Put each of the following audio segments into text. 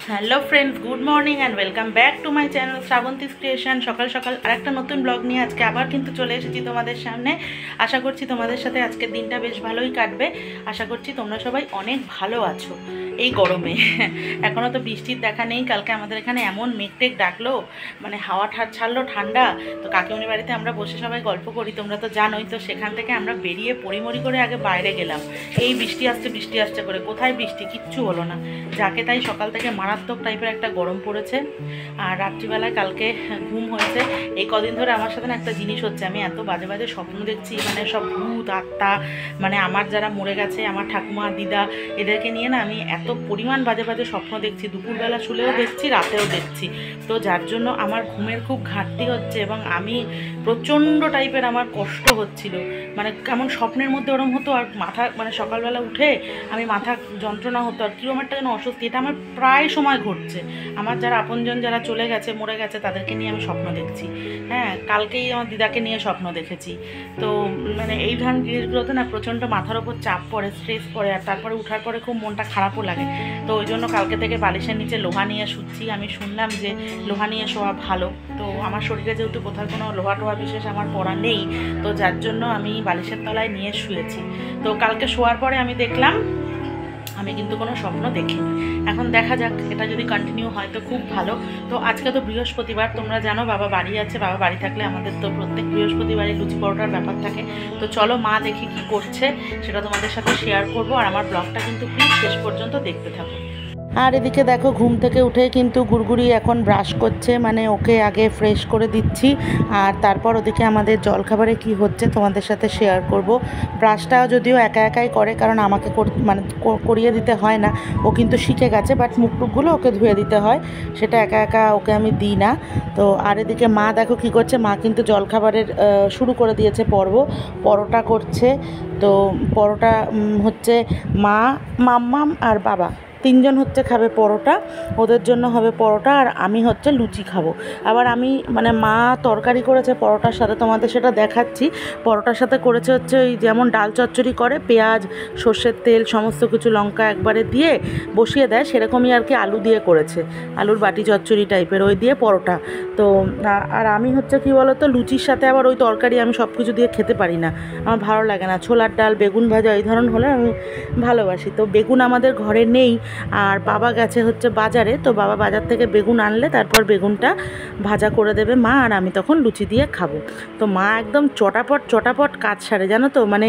Hello friends, good morning and welcome back to my channel Shrabanti's creation. সকাল সকাল আর একটা নতুন ব্লগ নিয়ে আজকে আবার কিন্তু চলে এসেছি তোমাদের সামনে। আশা করছি তোমাদের সাথে আজকের দিনটা বেশ ভালোই কাটবে। আশা করছি তোমরা সবাই অনেক ভালো আছো এই গরমে। এখনও তো বৃষ্টির দেখা নেই। কালকে আমাদের এখানে এমন মেঘ ডাকলো, মানে হাওয়া ছাড়লো ঠান্ডা। তো কাকিমণি বাড়িতে আমরা বসে সবাই গল্প করি, তোমরা তো জানোই। তো সেখান থেকে আমরা বেরিয়ে পরিমরি করে আগে বাইরে গেলাম। এই বৃষ্টি আসছে করে, কোথায় বৃষ্টি, কিচ্ছু হলো না। যাকে তাই সকাল থেকে মারাত্মক টাইপের একটা গরম পড়েছে। আর রাত্রিবেলায় কালকে ঘুম হয়েছে। এই কদিন ধরে আমার সাথে না একটা জিনিস হচ্ছে, আমি এত বাজে বাজে স্বপ্ন দেখছি, মানে সব ভূত আত্মা, মানে আমার যারা মরে গেছে, আমার ঠাকুমা দিদা, এদেরকে নিয়ে না আমি এত পরিমাণ বাজে বাজে স্বপ্ন দেখছি। দুপুরবেলা শুলেও দেখছি, রাতেও দেখছি। তো যার জন্য আমার ঘুমের খুব ঘাটতি হচ্ছে এবং আমি প্রচণ্ড টাইপের আমার কষ্ট হচ্ছিল। মানে কেমন স্বপ্নের মধ্যে ওরম হতো, আর মাথা মানে সকালবেলা উঠে আমি মাথা যন্ত্রণা হতো, আর কীরকম একটা যেন অস্বস্তি। এটা আমার প্রায় সময় ঘটছে। আমার যারা আপনজন যারা চলে গেছে, মরে গেছে, তাদেরকে নিয়ে আমি স্বপ্ন দেখছি। হ্যাঁ, কালকেই আমার দিদাকে নিয়ে স্বপ্ন দেখেছি। তো মানে এই ধরনের জিনিসগুলোতে না প্রচণ্ড মাথার ওপর চাপ পড়ে, স্ট্রেস পড়ে, আর তারপরে উঠার পরে খুব মনটা খারাপও লাগে। তো ওই জন্য কালকে থেকে বালিশের নিচে লোহা নিয়ে শুচ্ছি। আমি শুনলাম যে লোহা নিয়ে শোয়া ভালো। তো আমার শরীরে যেহেতু কোথাও কোনো লোহা টোহা বিশেষ আমার পড়া নেই, তো যার জন্য আমি বালিশের তলায় নিয়ে শুয়েছি। তো কালকে শোয়ার পরে আমি দেখলাম আমি কিন্তু কোনো স্বপ্ন দেখিনি। এখন দেখা যাক, এটা যদি কন্টিনিউ হয় তো খুব ভালো। তো আজকে তো বৃহস্পতিবার, তোমরা জানো বাবা বাড়ি আছে। বাবা বাড়ি থাকলে আমাদের তো প্রত্যেক বৃহস্পতিবারই লুচি পরোটার ব্যাপার থাকে। তো চলো মা দেখি কি করছে, সেটা তোমাদের সাথে শেয়ার করবো। আর আমার ব্লগটা কিন্তু প্লিজ শেষ পর্যন্ত দেখতে থাকো। আর এদিকে দেখো, ঘুম থেকে উঠে কিন্তু গুড়গুড়ি এখন ব্রাশ করছে, মানে ওকে আগে ফ্রেশ করে দিচ্ছি। আর তারপর ওদিকে আমাদের জলখাবারে কি হচ্ছে তোমাদের সাথে শেয়ার করব। ব্রাশটাও যদিও একা একাই করে, কারণ আমাকে মানে করিয়ে দিতে হয় না। ও কিন্তু শিখে গেছে, বাট মুখটুকগুলো ওকে ধুয়ে দিতে হয়, সেটা একা একা ওকে আমি দিই না। তো আর এদিকে মা দেখো কি করছে, মা কিন্তু জলখাবারের শুরু করে দিয়েছে পর্ব। পরোটা করছে। তো পরোটা হচ্ছে মা, মাম্মাম আর বাবা তিনজন হচ্ছে খাবে পরোটা। ওদের জন্য হবে পরোটা, আর আমি হচ্ছে লুচি খাবো। আবার আমি মানে মা তরকারি করেছে পরোটার সাথে, তোমাদের সেটা দেখাচ্ছি। পরোটার সাথে করেছে হচ্ছে ওই যেমন ডাল চচ্চড়ি করে, পেঁয়াজ, সর্ষের তেল, সমস্ত কিছু, লঙ্কা একবারে দিয়ে বসিয়ে দেয়, সেরকমই আর কি আলু দিয়ে করেছে। আলুর বাটি চচ্চড়ি টাইপের, ওই দিয়ে পরোটা। তো আর আমি হচ্ছে কি বলো তো, লুচির সাথে আবার ওই তরকারি আমি সব কিছু দিয়ে খেতে পারি না, আমার ভালো লাগে না। ছোলার ডাল, বেগুন ভাজা এই ধরনের হলে আমি ভালোবাসি। তো বেগুন আমাদের ঘরে নেই, আর বাবা গেছে হচ্ছে বাজারে। তো বাবা বাজার থেকে বেগুন আনলে তারপর বেগুনটা ভাজা করে দেবে মা, আর আমি তখন লুচি দিয়ে খাবো। তো মা একদম চটাপট কাজ সারে, জানো তো, মানে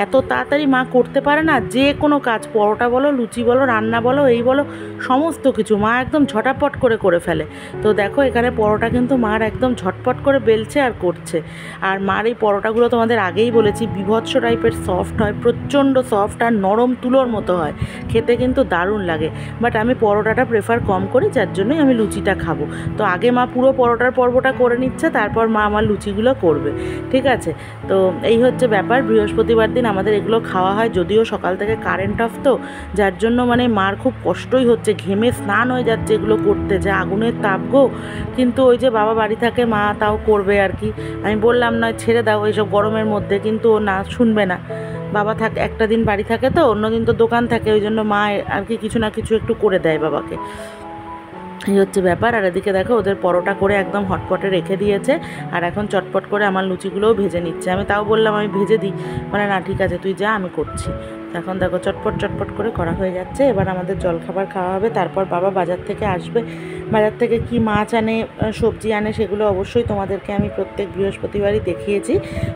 এত তাড়াতাড়ি মা করতে পারে না যে কোনো কাজ, পরোটা বলো, লুচি বলো, রান্না বলো, এই বলো, সমস্ত কিছু মা একদম ঝটাপট করে ফেলে। তো দেখো এখানে পরোটা কিন্তু মার একদম ঝটপট করে বেলছে আর করছে। আর মার এই পরোটাগুলো তোমাদের আগেই বলেছি, বীভৎস টাইপের সফট হয়, প্রচণ্ড সফট, আর নরম তুলোর মতো হয়, খেতে কিন্তু দারুণ লাগে। বাট আমি পরোটাটা প্রেফার কম করি, যার জন্যই আমি লুচিটা খাবো। তো আগে মা পুরো পরোটার পর্বটা করে নিচ্ছে, তারপর মা আমার লুচিগুলো করবে, ঠিক আছে। তো এই হচ্ছে ব্যাপার। বৃহস্পতিবার দিন আমাদের এগুলো খাওয়া হয়, যদিও সকাল থেকে কারেন্ট অফ, তো যার জন্য মানে মার খুব কষ্টই হচ্ছে, ঘেমে স্নান হয়ে যাচ্ছে এগুলো করতে, যে আগুনের তাপ গো। কিন্তু ওই যে বাবা বাড়ি থাকে, মা তাও করবে আর কি। আমি বললাম নয় ছেড়ে দাও এইসব গরমের মধ্যে, কিন্তু ও না, শুনবে না। বাবা একটা দিন বাড়ি থাকে, তো অন্য দিন তো দোকান থাকে, ওই জন্য মা আর কি কিছু না কিছু একটু করে দেয় বাবাকে। এই হচ্ছে ব্যাপার। আর এদিকে দেখো ওদের পরোটা করে একদম হটপটে রেখে দিয়েছে, আর এখন চটপট করে আমার লুচিগুলোও ভেজে নিচ্ছে। আমি তাও বললাম আমি ভেজে দিই, মানে না ঠিক আছে তুই যা, আমি করছি। এখন দেখো চটপট করে করা হয়ে যাচ্ছে। এবার আমাদের জলখাবার খাওয়া হবে, তারপর বাবা বাজার থেকে আসবে। বাজার থেকে কি মাছ আনে, সবজি আনে, সেগুলো অবশ্যই তোমাদেরকে আমি প্রত্যেক বৃহস্পতিবারই দেখিয়েছি,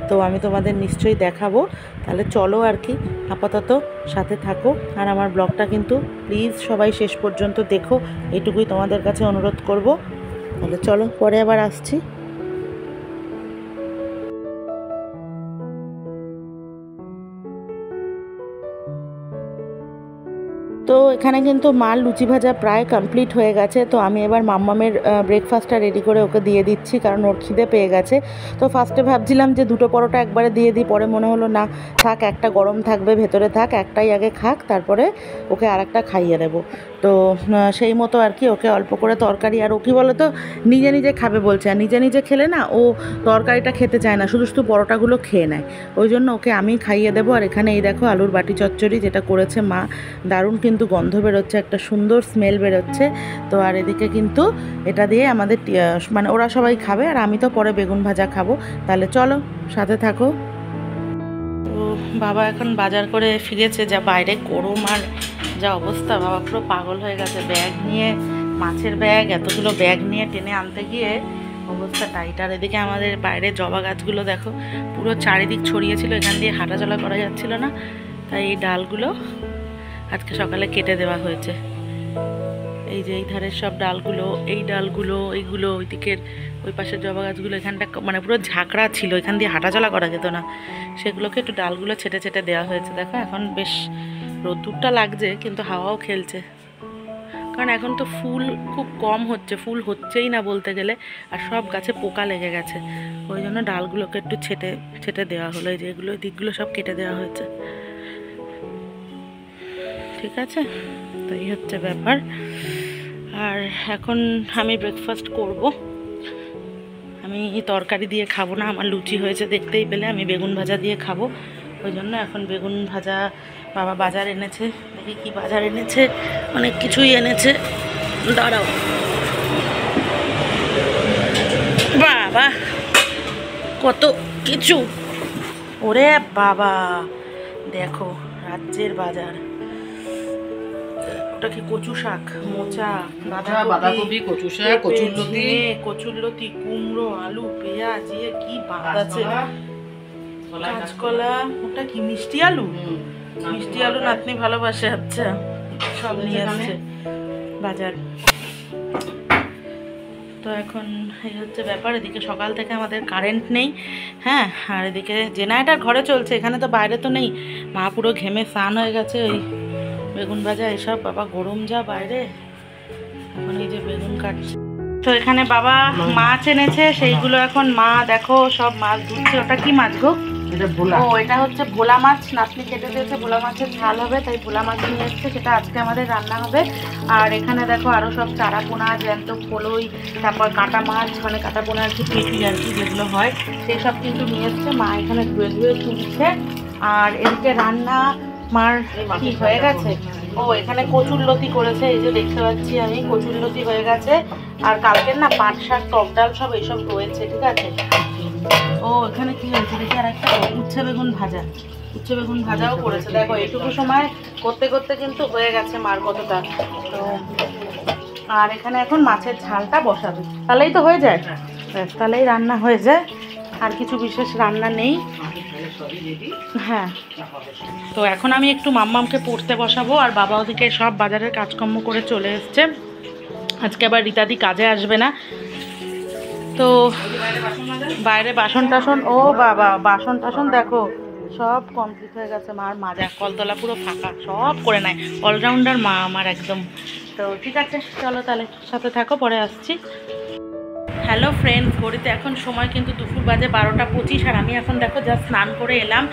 তো আমি তোমাদের নিশ্চয়ই দেখাবো। তাহলে চলো আর কি, আপাতত সাথে থাকো। আর আমার ব্লগটা কিন্তু প্লিজ সবাই শেষ পর্যন্ত দেখো, এইটুকুই তোমাদের কাছে অনুরোধ করব। তাহলে চলো, পরে আবার আসছি। তো এখানে কিন্তু মার লুচি ভাজা প্রায় কমপ্লিট হয়ে গেছে। তো আমি এবার মাম্মামের ব্রেকফাস্টটা রেডি করে ওকে দিয়ে দিচ্ছি, কারণ ওর খিদে পেয়ে গেছে। তো ফার্স্টে ভাবছিলাম যে দুটো পরোটা একবারে দিয়ে দিই, পরে মনে হলো না থাক, একটা গরম থাকবে ভেতরে, থাক একটাই আগে খাক, তারপরে ওকে আরেকটা খাইয়ে দেবো। তো সেই মতো আর কি ওকে অল্প করে তরকারি, আর ও কী বলো তো নিজে নিজে খাবে বলছে, আর নিজে নিজে খেলে না ও তরকারিটা খেতে চায় না, শুধু শুধু পরোটাগুলো খেয়ে নেয়। ওই জন্য ওকে আমি খাইয়ে দেবো। আর এখানে এই দেখো আলুর বাটি চচ্চড়ি যেটা করেছে মা, দারুণ কিন্তু গন্ধ বেরোচ্ছে, একটা সুন্দর স্মেল বেরোচ্ছে। তো আর এদিকে কিন্তু এটা দিয়ে আমাদের মানে ওরা সবাই খাবে, আর আমি তো পরে বেগুন ভাজা খাবো। তাহলে চলো সাথে থাকো। তো বাবা এখন বাজার করে ফিরেছে, যা বাইরে গরম আর যা অবস্থা, বাবা পুরো পাগল হয়ে গেছে। ব্যাগ নিয়ে, মাছের ব্যাগ, এতগুলো ব্যাগ নিয়ে টেনে আনতে গিয়ে অবস্থা টাইট। আর এদিকে আমাদের বাইরে জবা গাছগুলো দেখো পুরো চারিদিক ছড়িয়েছিল, এখান দিয়ে হাঁটাচলা করা যাচ্ছিল না, তাই এই ডালগুলো আজকে সকালে কেটে দেওয়া হয়েছে। এই যে এই ধারের সব ডালগুলো, এই ডালগুলো, এইগুলো, ওই দিকের ওই পাশের জবা গাছগুলো, এখানটা মানে পুরো ঝাঁকড়া ছিল, এখান দিয়ে হাঁটাচলা করা যেত না, সেগুলোকে একটু ডালগুলো ছেটে ছেটে দেওয়া হয়েছে। দেখো এখন বেশ রোদ্দুরটা লাগছে, কিন্তু হাওয়াও খেলছে, কারণ এখন তো ফুল খুব কম হচ্ছে, ফুল হচ্ছেই না বলতে গেলে, আর সব গাছে পোকা লেগে গেছে, ওই জন্য ডালগুলোকে একটু ছেটে ছেটে দেওয়া হলো। এই যে এগুলো দিকগুলো সব কেটে দেওয়া হয়েছে, ঠিক আছে। তো এই হচ্ছে ব্যাপার। আর এখন আমি ব্রেকফাস্ট করব, আমি তরকারি দিয়ে খাবো না, আমার লুচি হয়েছে দেখতেই পেলে, আমি বেগুন ভাজা দিয়ে খাবো। ওই জন্য এখন বেগুন ভাজা, বাবা বাজার এনেছে, দেখি কি বাজার এনেছে, অনেক কিছুই এনেছে, দাঁড়াও। বাবা কত কিছু, ওরে বাবা দেখো রাজ্যের বাজার। ওটা কি কচু শাক, মোচা, বাঁধাকপি, কচু শাক, কচুরলতি, কুমড়ো, আলু, পেঁয়াজ, কি বাদ আছে, কাঁচকলা, ওটা কি মিষ্টি আলু, মিষ্টি আলু নাতনি ভালোবাসে। আচ্ছা সব নিয়ে আসছে বাজার। তো এখন এই হচ্ছে ব্যাপার। এদিকে সকাল থেকে আমাদের কারেন্ট নেই, হ্যাঁ, আর এদিকে জেনারেটার ঘরে চলছে, এখানে তো বাইরে তো নেই। মা পুরো ঘেমে স্নান হয়ে গেছে, ওই বেগুন ভাজা এসব, বাবা গরম যা বাইরে, এখন এই যে বেগুন কাটছে। তো এখানে বাবা মাছ এনেছে, সেইগুলো এখন মা দেখো সব মাছ ধুচ্ছে। ওটা কি মাছ গো? ও এটা হচ্ছে ভোলা মাছ, নাতনি কেটে দিয়েছে, ভোলা মাছের ঝাল হবে, তাই ভোলা মাছ নিয়ে এসছে, সেটা আজকে আমাদের রান্না হবে। আর এখানে দেখো আরও সব চারা পোনা, জ্যান্ত ফলই, তারপর কাটা মাছ, মানে কাটা পোনা আর কি, পেটি আর কি যেগুলো হয়, সেই সব কিন্তু নিয়ে এসছে। মা এখানে ধুয়ে ধুয়ে তুলছে। আর এদিকে রান্না মার কি হয়ে গেছে, ও এখানে কচুরলতি করেছে, এই যে দেখতে পাচ্ছি আমি, কচুরলতি হয়ে গেছে। আর কালকের না পাট শাক, টক ডাল সব এইসব রয়েছে, ঠিক আছে। ও এখানে কি হয়েছে দেখি, আর একটা উচ্ছে বেগুন ভাজা, উচ্ছে বেগুন ভাজাও করেছে। দেখো এইটুকু সময় করতে করতে কিন্তু হয়ে গেছে মার কতটা। তো আর এখানে এখন মাছের ঝালটা বসাবে, তাহলেই তো হয়ে যায়, ব্যাস তাহলেই রান্না হয়ে যায়, আর কিছু বিশেষ রান্না নেই। হ্যাঁ, তো এখন আমি একটু মাম্মামকে পড়তে বসাবো, আর বাবা ওদিকে সব বাজারের কাজকর্ম করে চলে এসছে। আজকে আবার রীতাদি কাজে আসবে না, তো বাইরে বাসন টাসন, ও বাবা বাসন টাসন দেখো সব কমপ্লিট হয়ে গেছে, মার মাজা, কলতলা পুরো ফাঁকা, সব করে নেয়, অলরাউন্ডার মা আমার একদম। তো ঠিক আছে চলো তাহলে সাথে থাকো, পরে আসছি। হ্যালো ফ্রেন্ডস, ঘড়িতে এখন সময় কিন্তু দুপুর বাজে 12:25, আর আমি এখন দেখো জাস্ট স্নান করে এলাম,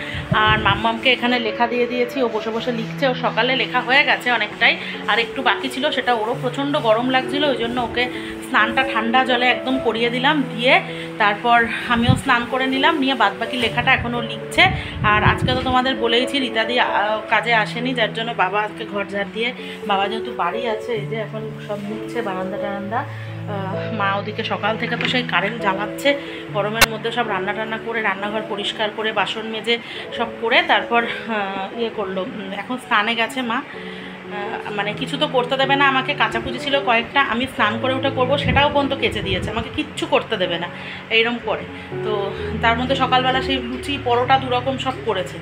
আর মাম্মামকে এখানে লেখা দিয়ে দিয়েছি, ও বসে বসে লিখছে। ও সকালে লেখা হয়ে গেছে অনেকটাই, আর একটু বাকি ছিল, সেটা ওরও প্রচণ্ড গরম লাগছিলো, ওই জন্য ওকে স্নানটা ঠান্ডা জলে একদম করিয়ে দিলাম, দিয়ে তারপর আমিও স্নান করে নিলাম, নিয়ে বাদবাকি লেখাটা এখনও লিখছে। আর আজকে তো তোমাদের বলেইছি রীতাদি কাজে আসেনি, যার জন্য বাবা আজকে ঘর ঝাড় দিয়ে, বাবা যেহেতু বাড়ি আছে, এই যে এখন সব মুছছে বারান্দা টারান্দা। মা ওদিকে সকাল থেকে তো সেই কারেন্ট জ্বালাচ্ছে, গরমের মধ্যে সব রান্না টান্না করে, রান্নাঘর পরিষ্কার করে, বাসন মেজে সব করে তারপর ইয়ে করলো, এখন স্নানে গেছে মা। মানে কিছু তো করতে দেবে না আমাকে, কাচাকুচি ছিল কয়েকটা, আমি স্নান করে উঠে করবো, সেটাও পর্যন্ত কেচে দিয়েছে, আমাকে কিচ্ছু করতে দেবে না, এইরকম করে। তো তার মধ্যে সকালবেলা সেই লুচি পরোটা দুরকম সব করেছে।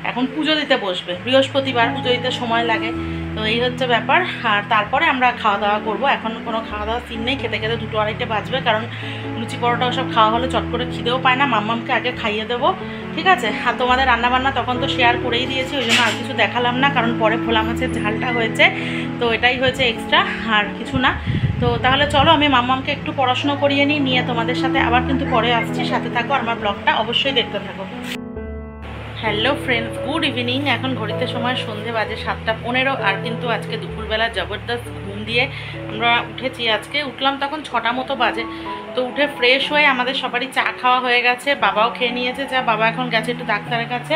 এখন পুজো দিতে বসবে, বৃহস্পতিবার পুজো দিতে সময় লাগে, তো এই হচ্ছে ব্যাপার। আর তারপরে আমরা খাওয়া দাওয়া করবো, এখন কোনো খাওয়া দাওয়া সিন নেই, খেতে খেতে 2-2:30 বাজবে, কারণ লুচি পরোটা সব খাওয়া হলে চট করে খিদেও পায় না, মাম্মামকে আগে খাইয়ে দেবো, ঠিক আছে। আর তোমাদের রান্নাবান্না তখন তো শেয়ার করেই দিয়েছি, ওই জন্য আর কিছু দেখালাম না, কারণ পরে ভোলা মাছের ঝালটা হয়েছে, তো এটাই হয়েছে এক্সট্রা, আর কিছু না। তো তাহলে চলো আমি মাম্মামকে একটু পড়াশুনো করিয়ে নিয়ে তোমাদের সাথে আবার কিন্তু পরে আসছি, সাথে থাকো, আমার ব্লগটা অবশ্যই দেখতে থাকো। Hello friends, good evening. এখন ঘড়িতে সময় সন্ধে বাজে 7:15। আর কিন্তু আজকে দুপুরবেলা জবরদস্ত ঘুম দিয়ে আমরা উঠেছি। আজকে উঠলাম তখন 6টা মতো বাজে। তো উঠে ফ্রেশ হয়ে আমাদের সবারই চা খাওয়া হয়ে গেছে, বাবাও খেয়ে নিয়েছে চা। বাবা এখন গেছে একটু ডাক্তারের কাছে,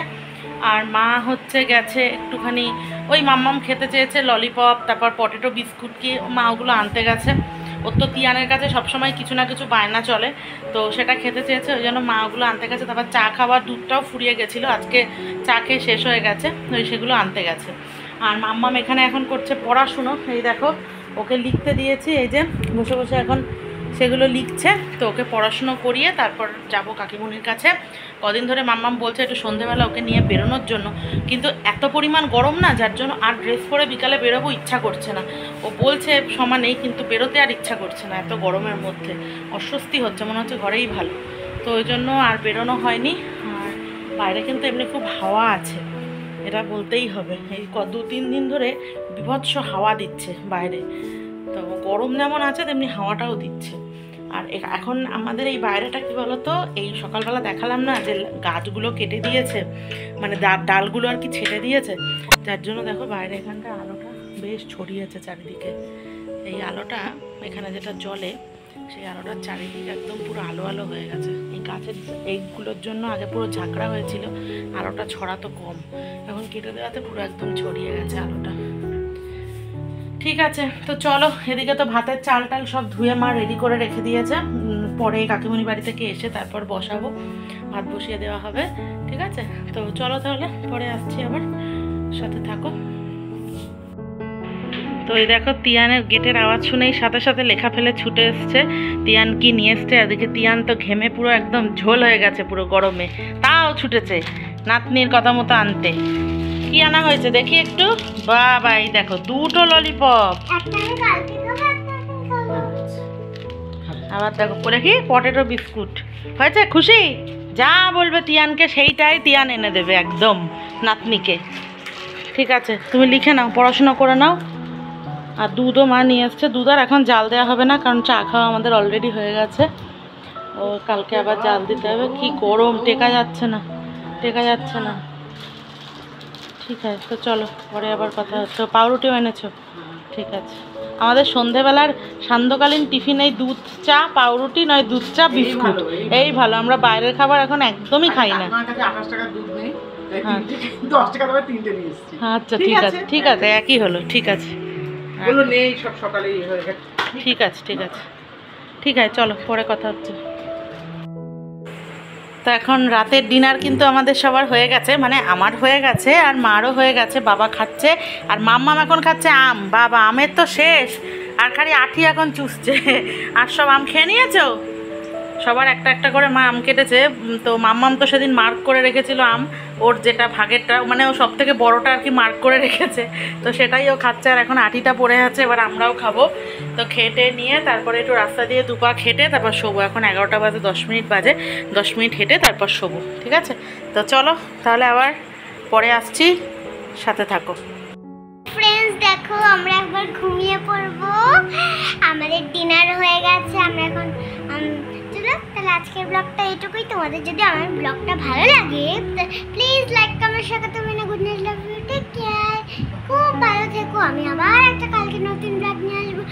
আর মা হচ্ছে গেছে একটুখানি ওই মাম্মাম খেতে চেয়েছে ললিপপ, তারপর পটেটো বিস্কুট কি মা ওগুলো আনতে গেছে। ওর তো তিয়ানের কাছে সবসময় কিছু না কিছু বায়না চলে, তো সেটা খেতে চেয়েছে, ওই জন্য মা ওগুলো আনতে গেছে। তারপর চা খাওয়ার দুধটাও ফুরিয়ে গেছিলো, আজকে চা খেয়ে শেষ হয়ে গেছে, ওই সেগুলো আনতে গেছে। আর মাম্মাম এখানে এখন করছে পড়াশুনো। এই দেখো ওকে লিখতে দিয়েছি, এই যে বসে বসে এখন সেগুলো লিখছে। তো ওকে পড়াশুনো করিয়ে তারপর যাব কাকিমুনির কাছে। কদিন ধরে মাম্মাম বলছে একটু সন্ধেবেলা ওকে নিয়ে বেরোনোর জন্য, কিন্তু এত পরিমাণ গরম না, যার জন্য আর ড্রেস পরে বিকালে বেরোবো ইচ্ছা করছে না। ও বলছে সমানেই, কিন্তু বেরোতে আর ইচ্ছা করছে না, এত গরমের মধ্যে অস্বস্তি হচ্ছে, মনে হচ্ছে ঘরেই ভালো। তো ওই জন্য আর বেরোনো হয়নি। আর বাইরে কিন্তু এমনি খুব হাওয়া আছে, এটা বলতেই হবে। এই 2-3 দিন ধরে বীভৎস হাওয়া দিচ্ছে বাইরে, তো গরম যেমন আছে তেমনি হাওয়াটাও দিচ্ছে। আর এখন আমাদের এই বাইরেটা কি বলতো, এই সকালবেলা দেখালাম না যে গাছগুলো কেটে দিয়েছে, মানে ডালগুলো আর কি ছেটে দিয়েছে, যার জন্য দেখো বাইরে এখানটা আলোটা বেশ ছড়িয়েছে চারিদিকে। এই আলোটা এখানে যেটা জ্বলে, সেই আলোটার চারিদিকে একদম পুরো আলো আলো হয়ে গেছে। এই গাছের এইগুলোর জন্য আগে পুরো ঝাঁকড়া হয়েছিল, আলোটা ছড়াতো কম, এখন কেটে দেওয়াতে পুরো একদম ছড়িয়ে গেছে আলোটা। ঠিক আছে, তো চলো। এদিকে তো ভাতের চাল টাল সব ধুয়ে মা রেডি করে রেখে দিয়েছে, পরে কাকিমণি বাড়ি থেকে এসে তারপর বসাবো, ভাত বসিয়ে দেওয়া হবে। ঠিক আছে, তো চলো তাহলে পরে আসছি আবার, সাথে থাকো। তো এই দেখো তিয়ানের গেটের আওয়াজ শুনেই সাথে সাথে লেখা ফেলে ছুটে এসছে তিয়ান কি নিয়ে এসছে। এদিকে তিয়ান তো ঘেমে পুরো একদম ঝোল হয়ে গেছে পুরো গরমে, তাও ছুটেছে নাতনির কথা মতো আনতে। কি আনা হয়েছে দেখি একটু। বাবা এই দেখো 2টো ললিপপ, আবার দেখো পরে কি পটেটো বিস্কুট হয়েছে। খুশি? যা বলবে তিয়ানকে সেইটাই তিয়ান এনে দেবে একদম নাতনিকে। ঠিক আছে, তুমি লিখে নাও, পড়াশোনা করে নাও। আর দুধও মা নিয়ে এসছে, দুধ আর এখন জাল দেওয়া হবে না, কারণ চা খাওয়া আমাদের অলরেডি হয়ে গেছে। ও কালকে আবার জাল দিতে হবে। কি গরম, টেকা যাচ্ছে না, টেকা যাচ্ছে না। ঠিক আছে, তো চলো পরে আবার কথা হচ্ছে। পাউরুটিও এনেছো? ঠিক আছে। আমাদের সন্ধেবেলার সান্ধ্যকালীন টিফিন এই দুধ চা পাউরুটি, নয় দুধ চা বিস্কুট, এই ভালো। আমরা বাইরের খাবার এখন একদমই খাই না। আচ্ছা ঠিক আছে, ঠিক আছে, একই হলো। ঠিক আছে, ঠিক আছে, ঠিক আছে, ঠিক আছে, চলো পরে কথা হচ্ছে। তো এখন রাতের ডিনার কিন্তু আমাদের সবার হয়ে গেছে, মানে আমার হয়ে গেছে আর মারও হয়ে গেছে। বাবা খাচ্ছে আর মাম্মাম এখন খাচ্ছে আম। বাবা আমের তো শেষ, আর খালি আঠি এখন চুষছে। আর সব আম খেয়ে নিয়েছো? সবার একটা একটা করে মা আম কেটেছে। তো মাম্মাম তো সেদিন মার্ক করে রেখেছিল আম, ওর যেটা ভাগেরটা, মানে ও সব থেকে বড়োটা আর কি মার্ক করে রেখেছে, তো সেটাই ও খাচ্ছে। আর এখন আটিটা পড়ে আছে, এবার আমরাও খাবো। তো খেটে নিয়ে তারপরে একটু রাস্তা দিয়ে দুপা খেটে তারপর শোবো। এখন 11টা বাজে 10 মিনিট বাজে, 10 মিনিট হেঁটে তারপর শোবো। ঠিক আছে, তো চলো তাহলে আবার পরে আসছি, সাথে থাকো। ফ্রেন্ডস দেখো আমরা একবার ঘুমিয়ে পড়বো, আমাদের ডিনার হয়ে গেছে। আমরা এখন চলো তাহলে আজকের ব্লগটা এইটুকুই। তোমাদের যদি আমার ব্লগটা ভালো লাগে প্লিজ লাইক কমেন্ট শেয়ার করতে ভুলো না। Good night, love you, take care, খুব ভালো থেকো। আমি আবার একটা কালকে নতুন ব্লগ নিয়ে আসবো।